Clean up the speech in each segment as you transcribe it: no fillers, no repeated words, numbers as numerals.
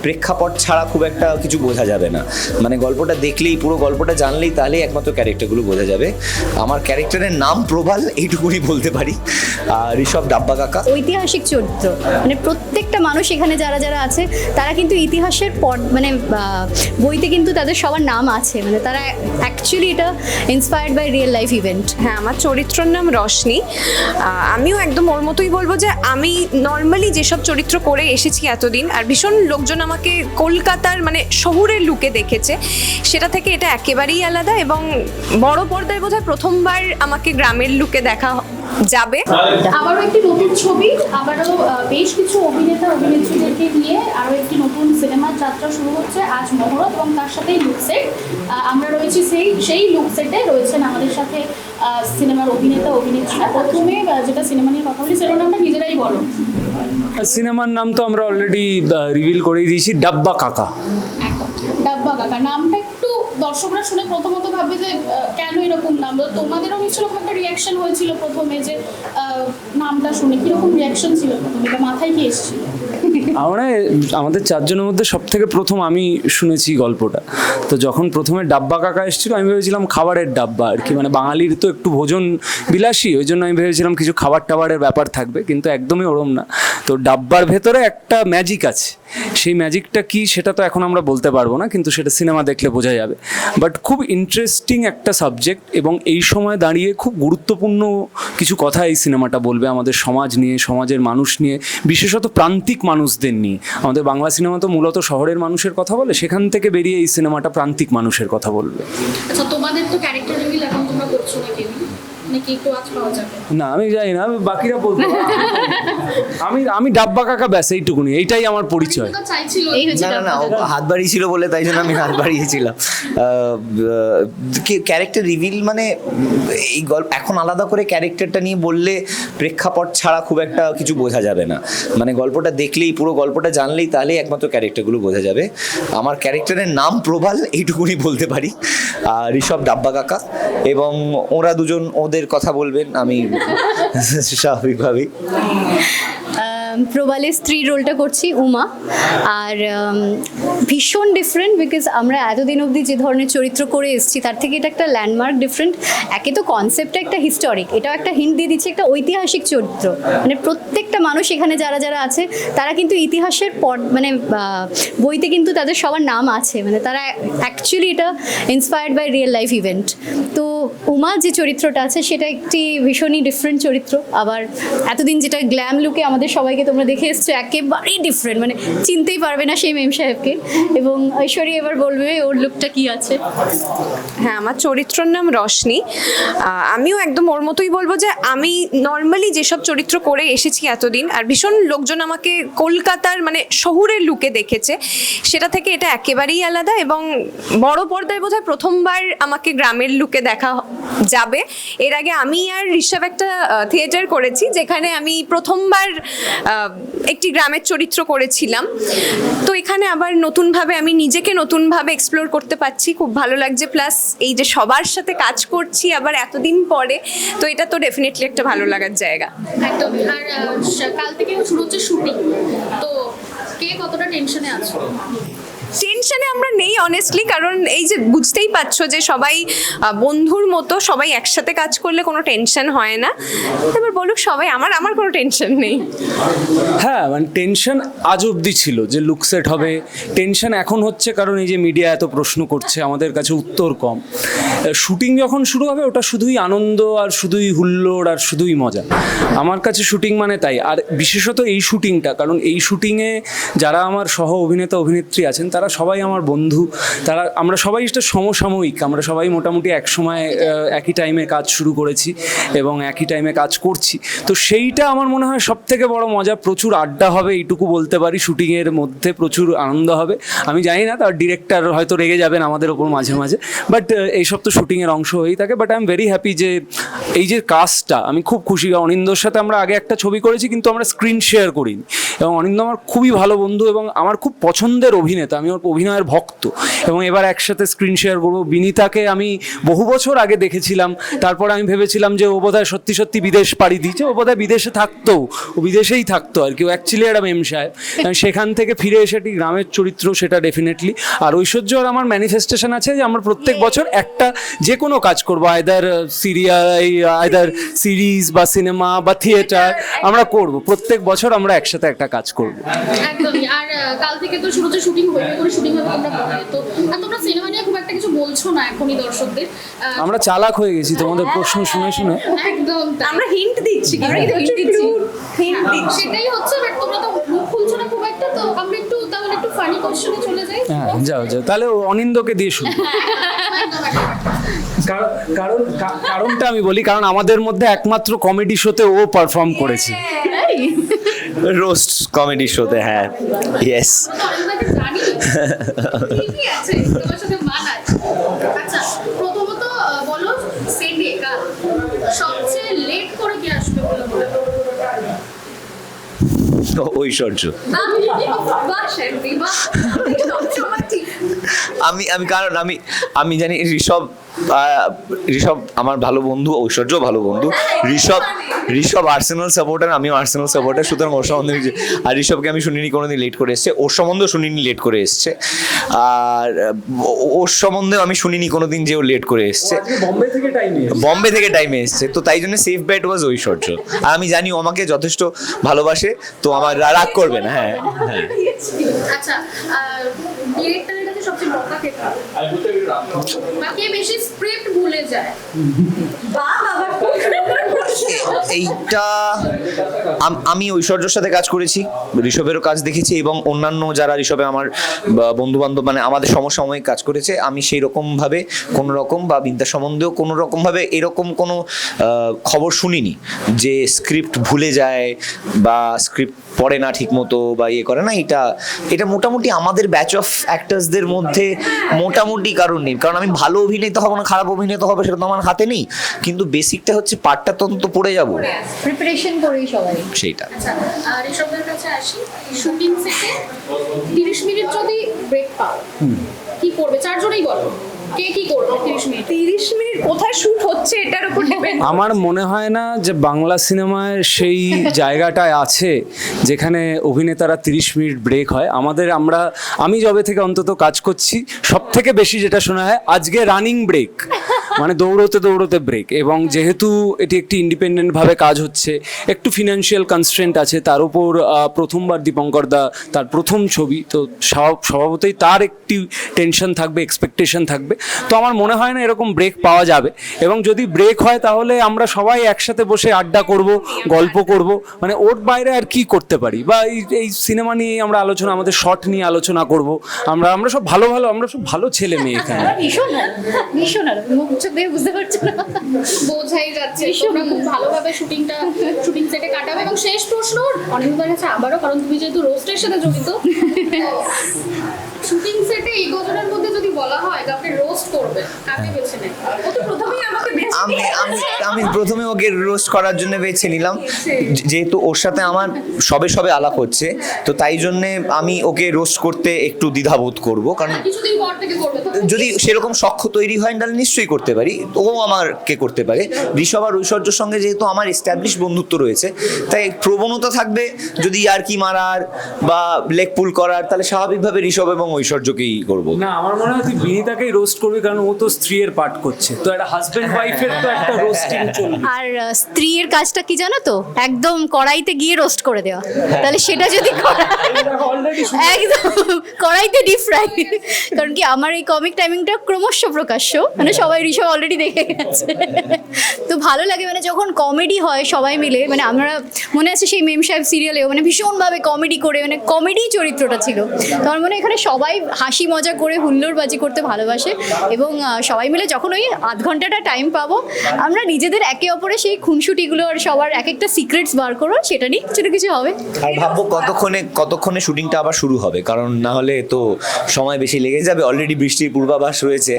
প্রেক্ষাপট ছাড়া খুব একটা কিছু বোঝা যাবে না, মানে গল্পটা দেখলেই, পুরো গল্পটা জানলেই তাহলেই একমাত্র ক্যারেক্টারগুলো বোঝা যাবে। আমার ক্যারেক্টারের নাম প্রবাল, এইটুকুনি বলতে পারি। আর ঋষভ ডাব্বা কাকা ঐতিহাসিক চরিত্র, মানে প্রত্যেকটা মানুষ এখানে যারা যারা আছে তারা কিন্তু ইতিহাসের মানে বইতে কিন্তু তাদের সবার নাম আছে, মানে তারা অ্যাকচুয়ালি এটা inspired by real life event. হ্যাঁ, আমার চরিত্রের নাম রশনি। আমিও একদম ওর মতোই বলবো যে আমি নর্মালি যেসব চরিত্র করে এসেছি এতদিন, আর ভীষণ লোকজন আমাকে কলকাতার মানে শহুরের লুকে দেখেছে, সেটা থেকে এটা একেবারেই আলাদা। এবং বড় পর্দায় বোধহয় প্রথমবার আমাকে গ্রামের লুকে দেখা যাবে। আবারও একটি নতুন ছবি, আবারও বেশ কিছু অভিনেতা অভিনেত্রীদেরকে নিয়ে আরও একটি নতুন সিনেমার যাত্রা শুরু হচ্ছে আজ মহরত, এবং তার সাথেই লুকসেট। আমরা রয়েছি সেই লুকসেটে রয়েছেন আমাদের সাথে সিনেমার অভিনেতা অভিনেত্রীরা। প্রথমে যেটা সিনেমা নিয়ে কথা বলি, সেটা নামটা নিজেরাই বলো। সিনেমার নাম তো আমরা অলরেডি রিভিল করেই দিয়েছি, ডাব্বা কাকা। একদম, ডাব্বা কাকা নামটা একটু দর্শকরা শুনে প্রথমত ভাববে যে কেন এরকম নাম। তোমাদেরও নিশ্চয় এরকম একটা রিয়াকশন হয়েছিল প্রথমে, যে নামটা শুনে কিরকম রিয়াকশন ছিল প্রথমে, বা মাথায় কি এসেছিল? আমাদের চারজনের মধ্যে সব থেকে প্রথম আমি শুনেছি গল্পটা, তো যখন প্রথমে ডাব্বা কাকা এসেছিল আমি ভেবেছিলাম খাবারের ডাব্বা আর কি, মানে বাঙালির তো একটু ভোজন বিলাসী, ওই জন্য আমি ভেবেছিলাম কিছু খাবার টাবারের ব্যাপার থাকবে, কিন্তু একদমই ওরম না। তো ডাব্বার ভেতরে একটা ম্যাজিক আছে, সেই ম্যাজিকটা কি সেটা তো এখন আমরা বলতে পারবো না, কিন্তু সেটা সিনেমা দেখলে বোঝা যাবে। বাট খুব ইন্টারেস্টিং একটা সাবজেক্ট, এবং এই সময় দাঁড়িয়ে খুব গুরুত্বপূর্ণ কিছু কথা এই সিনেমাটা বলবে আমাদের সমাজ নিয়ে, সমাজের মানুষ নিয়ে, বিশেষত প্রান্তিক মানুষদের নিয়ে। আমাদের বাংলা সিনেমা তো মূলত শহরের মানুষের কথা বলে, সেখান থেকে বেরিয়ে এই সিনেমাটা প্রান্তিক মানুষের কথা বলবে। আচ্ছা, তোমাদের তো ক্যারেক্টার রিভিল এখন তোমরা করছো না কেউ, নাকি একটু আজ পাওয়া যাবে? না, আমি জানি না, আমি বাকিরা বলবো। আমি ডাব্বা কাকা, ব্যাস এইটুকুনি, এইটাই আমার পরিচয়। চাইছিল এই হচ্ছে না না না, ও হাত বাড়িয়েছিল বলে তাই জন্য আমি হাত বাড়িয়েছিলাম। ক্যারেক্টার রিভিল মানে এই গল্প এখন আলাদা করে ক্যারেক্টারটা নিয়ে বললে প্রেক্ষাপট ছাড়া খুব একটা কিছু বোঝা যাবে না, মানে গল্পটা দেখলেই, পুরো গল্পটা জানলেই তাহলেই একমাত্র ক্যারেক্টারগুলো বোঝা যাবে। আমার ক্যারেক্টারের নাম প্রবাল, এইটুকুনি বলতে পারি। আর ঋষভ ডাব্বা কাকা, এবং ওরা দুজন ওদের কথা বলবেন, আমি স্বাভাবিকভাবেই। প্রবালের স্ত্রী রোলটা করছি উমা, আর ভীষণ ডিফারেন্ট, বিকজ আমরা এতদিন অবধি যে ধরনের চরিত্র করে এসেছি তার থেকে এটা একটা ল্যান্ডমার্ক ডিফারেন্ট। একে তো কনসেপ্টটা একটা হিস্টোরিক, এটাও একটা হিন্ট দিয়ে দিচ্ছে একটা ঐতিহাসিক চরিত্র, মানে প্রত্যেকটা মানুষ এখানে যারা যারা আছে তারা কিন্তু ইতিহাসের মানে বইতে কিন্তু তাদের সবার নাম আছে, মানে তারা অ্যাকচুয়ালি এটা inspired by real life event. তো উমা যে চরিত্রটা আছে সেটা একটি ভীষণই ডিফারেন্ট চরিত্র, আবার এতদিন যেটা গ্ল্যাম লুকে আমাদের সবাইকে তোমরা দেখে এসছো একেবারেই ডিফারেন্ট, মানে চিনতেই পারবে না সেই মেম সাহেবকে। এবং ঐশ্বরী এবার বলবে ওর লুকটা কি আছে। হ্যাঁ, আমার চরিত্রের নাম রশনি। আমিও একদম ওর মতোই বলবো যে আমি নর্মালি যেসব চরিত্র করে এসেছি এতদিন, আর ভীষণ লোকজন আমাকে কলকাতার মানে শহুরের লুকে দেখেছে, সেটা থেকে এটা একেবারেই আলাদা। এবং বড় পর্দায় বোধহয় প্রথমবার আমাকে গ্রামের লুকে দেখা যাবে। এর আগে আমি আর ঋষভ একটা থিয়েটার করেছি, যেখানে আমি প্রথমবার একটি গ্রামের চরিত্র করেছিলাম। তো এখানে আবার নতুনভাবে আমি নিজেকে নতুনভাবে এক্সপ্লোর করতে পারছি, খুব ভালো লাগছে। প্লাস এই যে সবার সাথে কাজ করছি আবার এতদিন পরে, তো এটা তো ডেফিনেটলি একটা ভালো লাগার জায়গা। একদম। আর কাল থেকে শুরু হচ্ছে শুটিং, তো কে কতটা টেনশনে আছো? টেনশনে আমরা নেই অনেস্টলি, কারণ এই যে বুঝতেই পারছো যে সবাই বন্ধুর মতো, সবাই একসাথে কাজ করলে কোনো টেনশন হয় না। এবার বলুক সবাই, আমার কোনো টেনশন নেই। হ্যাঁ, মানে টেনশন আজ অবধি ছিল যে লুকসেট হবে, টেনশন এখন হচ্ছে কারণ এই যে মিডিয়া এত প্রশ্ন করছে, আমাদের কাছে উত্তর কম। শুটিং যখন শুরু হবে ওটা শুধুই আনন্দ আর শুধুই হুল্লোড় আর শুধুই মজা, আমার কাছে শুটিং মানে তাই। আর বিশেষত এই শুটিংটা, কারণ এই শুটিংয়ে যারা আমার সহ অভিনেতা অভিনেত্রী আছেন তারা সবাই আমার বন্ধু, আমরা সবাই এটা সমসাময়িক, আমরা সবাই মোটামুটি এক সময় একই টাইমে কাজ শুরু করেছি এবং একই টাইমে কাজ করছি। তো সেইটা আমার মনে হয় সব থেকে বড় মজা। প্রচুর আড্ডা হবে, এইটুকু বলতে পারি, শুটিংয়ের মধ্যে প্রচুর আনন্দ হবে। আমি জানি না, তার ডিরেক্টর হয়তো রেগে যাবেন আমাদের ওপর মাঝে মাঝে, বাট এইসব তো শুটিংয়ের অংশ হয়েই থাকে। But I am very happy যে এই যে কাজটা, আমি খুব খুশি। অনিন্দর সাথে আমরা আগে একটা ছবি করেছি কিন্তু আমরা স্ক্রিন শেয়ার করিনি, এবং অনিন্দ আমার খুবই ভালো বন্ধু এবং আমার খুব পছন্দের অভিনেতা। আমি ওর অভিনয়ের ভক্ত, এবং এবার একসাথে স্ক্রিন শেয়ার করবো। বিনীতাকে আমি বহু বছর আগে দেখেছিলাম, তারপর আমি ভেবেছিলাম যে ও বোধহয় সত্যি সত্যি বিদেশ পাড়ি দিয়েছে, ও বোধহয় বিদেশে থাকতো, ও বিদেশেই থাকতো আর কি, ও অ্যাকচুয়ালি একটা মেম সাহেব। সেখান থেকে ফিরে এসে একটি গ্রামের চরিত্র, সেটা ডেফিনেটলি। আর ঐশ্বর্য আর আমার ম্যানিফেস্টেশন আছে যে আমরা প্রত্যেক বছর একটা যে কোনো কাজ করবো, আইদার সিরিয়াল, আইদার সিরিজ বা সিনেমা বা থিয়েটার, আমরা করব প্রত্যেক বছর, আমরা একসাথে একটা কাজ করব। একদমই। আর কাল থেকে তো শুরু হচ্ছে শুটিং, হইবে করে শুটিং হবে তোমরা বলে তো, আর তোমরা সিনেমা নিয়ে খুব একটা কিছু বলছো না এখনই দর্শকদের। আমরা চালাক হয়ে গেছি তোমাদের প্রশ্ন শুনে শুনে। একদম তাই। আমরা হিন্ট দিচ্ছি, আমরা কিন্তু hint দিচ্ছি। হিন্ট দিচ্ছি। সেটাই হচ্ছে, বাট তোমরা তো মুখ খুলছো না খুব একটা, তো আমরা একটু তাহলে একটু ফানি কোশ্চেনে চলে যাই। হ্যাঁ, যাও যাও, তাহলে অনিন্দকে দিয়ে শুরু। কারণটা আমি বলি, কারণ আমাদের মধ্যে একমাত্র কমেডি শোতে ও পারফর্ম করেছে। রোস্ট কমেডি শোতে, হ্যাঁ, ইয়েস। অরিন্দমকে জানি, ঠিকই আছে, তোমার সাথে মানায়। আচ্ছা, প্রথমত বলো সেটে কাল সবচেয়ে লেট করে কে আসবে বলে মনে হয়? ঐশ্বর্য। বাহ, শান্তি, বাহ। সবসময় ঠিক। আমি কারণ আমি জানি ঋষভ আমার ভালো বন্ধু, ঐশ্বর্য ভালো বন্ধু। ঋষভ আর্সেনাল সাপোর্টার, আমিও আর্সেনাল সাপোর্টার, সুতরাং ওর সম্বন্ধে আর ঋষভকে আমি শুনিনি কোনোদিন লেট করে এসছে, ওর সম্বন্ধেও শুনিনি লেট করে এসছে, আর ওর সম্বন্ধেও আমি শুনিনি কোনোদিন যে ও লেট করে এসছে। বম্বে থেকে টাইমে এসছে, তো তাই জন্য সেফ ব্যাট ওয়াজ ঐশ্বর্য। আর আমি জানি ও আমাকে যথেষ্ট ভালোবাসে, তো আমার রাগ করবে না। হ্যাঁ হ্যাঁ। আচ্ছা, ডিরেক্টরের কাছে সবচেয়ে বকা কে থাকে? বা কে বেশি স্ক্রিপ্ট ভুলে যায়? বাহ, বাবা, খুব সুন্দর প্রশ্ন। এইটা আমি ঐশ্বর্যর সাথে কাজ করেছি, ঋষভেরও কাজ দেখেছি, এবং অন্যান্য যারা ঋষভে আমার বন্ধু বান্ধব, মানে আমাদের সমসাময়িক কাজ করেছে, আমি সেই রকম ভাবে কোনো রকম, বা বিদ্যা সম্বন্ধেও কোনো রকম ভাবে এরকম কোনো খবর শুনিনি যে স্ক্রিপ্ট ভুলে যায় বা স্ক্রিপ্ট পড়ে না ঠিক মতো বা ইয়ে করে না। এটা মোটামুটি আমাদের ব্যাচ অফ অ্যাক্টার্সদের মধ্যে মোটামুটি কারণ নেই, কারণ আমি ভালো অভিনেতা হবো না খারাপ অভিনেতা হবে সেটা তো আমার হাতে নেই, কিন্তু বেসিকটা হচ্ছে পার্টটা তন্ত পড়ে যাবো, প্রিপারেশন করেই সবাই। সেইটা। আচ্ছা, ঋষভের কাছে আসি। শুটিং সেটে 30 মিনিট যদি ব্রেক পাও, কি করবে? চারজনেই বলো, কে কি করবে 30 মিনিট? 30 মিনিট কোথায় শুট হচ্ছে এটার উপর ডিপেন্ড। আমার মনে হয় না যে বাংলা সিনেমায় সেই জায়গাটায় আছে যেখানে অভিনেতারা 30 মিনিট ব্রেক হয়। আমি যবে থেকে অন্তত কাজ করছি, সব থেকে বেশি যেটা শোনা হয় আজকে রানিং ব্রেক, মানে দৌড়তে দৌড়তে ব্রেক। এবং যেহেতু এটি একটি ইন্ডিপেন্ডেন্ট ভাবে কাজ হচ্ছে, একটু ফিনান্সিয়াল কনস্ট্রেন্ট আছে, তার উপর প্রথমবার দীপঙ্কর দা, তার প্রথম ছবি, তো স্বভাবতই তার একটি টেনশন থাকবে, এক্সপেকটেশন থাকবে। তো আমার মনে হয় না এরকম ব্রেক পাওয়া যাবে, এবং যদি ব্রেক হয় তাহলে আমরা সবাই একসাথে বসে আড্ডা করব, গল্প করব, মানে ওর বাইরে আর কি করতে পারি, বা এই সিনেমা নিয়ে আমরা আলোচনা, আমাদের শর্ট নিয়ে আলোচনা করব। আমরা সব আমরা সব ভালো ছেলে মেয়ে এখানে। ভীষণ মুখ চোখ দেখে বুঝতে পারছো না, বোঝাই যাচ্ছে তোমরা খুব ভালোভাবে শুটিং সেটে কাটাবে। এবং শেষ প্রশ্ন অনিন্দার কাছে আবারও, কারণ তুমি যেহেতু রোস্টের সাথে জড়িত, শুটিং সেটে এই গজনের মধ্যে যদি বলা হয় কাউকে রোস্ট করবে, কাকে বেছে নেবে? ও তো প্রথমেই আমাকে বেছে আমি প্রথমে ওকে রোস্ট করার জন্য বেছে নিলাম, যেহেতু ওর সাথে আমার সবে আলাপ হচ্ছে, তো তাই জন্যে আমি ওকে রোস্ট করতে একটু দ্বিধাবোধ করব, কারণ কিছুদিন পর থেকে করবে তো। যদি সেরকম সখ্য তৈরি হয় তাহলে নিশ্চয়ই করতে পারি, ও আমাকে করতে পারে। ঋষভ আর ঐশ্বর্যর সঙ্গে যেহেতু আমার এস্টাবলিশ বন্ধুত্ব রয়েছে, তাই প্রবণতা থাকবে যদি আর কি মারার বা লেগ পুল করার, তাহলে স্বাভাবিকভাবে ঋষভ এবং ঐশ্বর্যকেই করব। না, আমার মনে হয় তুই বিনীতাকেই রোস্ট করবি, কারণ ও তো স্ত্রীর পার্ট করছে, তো একটা হাজবেন্ড ওয়াইফের তো একটা রোস্টিং চলবে। আর স্ত্রীর কাজটা কি জানো তো, একদম কড়াইতে গিয়ে রোস্ট করে দেওয়া, তাহলে সেটা যদি একদম কড়াইতে ডিপ ফ্রাই, কারণ কি আমার এই কমিক টাইমিংটা ক্রমশ প্রকাশ্য, মানে সবাই ঋষভ অলরেডি দেখে গেছে, তো ভালো লাগে মানে যখন কমেডি হয় সবাই মিলে, মানে আমরা মনে আছে সেই মেম সাহেব সিরিয়ালেও মানে ভীষণভাবে কমেডি করে, মানে কমেডি চরিত্রটা ছিল, তো আমার মনে হয় এখানে সবাই হাসি মজা করে হুল্লোড়বাজি করতে ভালোবাসে, এবং সবাই মিলে যখন ওই আধ ঘন্টাটা টাইম পাবো আমরা নিজেদের একে অপরে সেই খুনসুটিগুলো আর সবার এক একটা সিক্রেটস বার করো, সেটা নিয়ে কিছু না কিছু হবে। আর ভাববো কতক্ষণে শুটিংটা আবার শুরু হবে, কারণ না হলে তো সময় বেশি লেগে যাবে। অলরেডি বৃষ্টির পূর্বাভাস রয়েছে,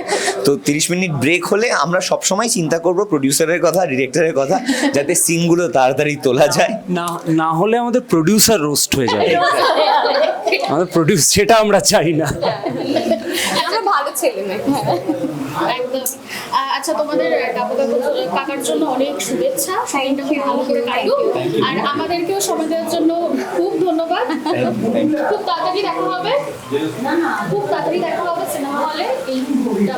তো 30 মিনিট ব্রেক হলে আমরা সবসময় চিন্তা করব প্রডিউসারের কথা, ডিরেক্টরের কথা, যাতে সিনগুলো তাড়াতাড়ি তোলা যায়। না হলে আমাদের প্রডিউসার রোস্ট হয়ে যাবে, আমাদের সেটা আমরা চাই না। আমরা ভালো ছেলে মেয়ে। একদম। আচ্ছা, তোমাদের কাকার জন্য অনেক শুভেচ্ছা, সময়টা খুব ভালো করে কাটুক, আর আমাদেরকেও সময় দেওয়ার জন্য খুব ধন্যবাদ। খুব তাড়াতাড়ি দেখা হবে সিনেমা হলে এই মুহূর্তে।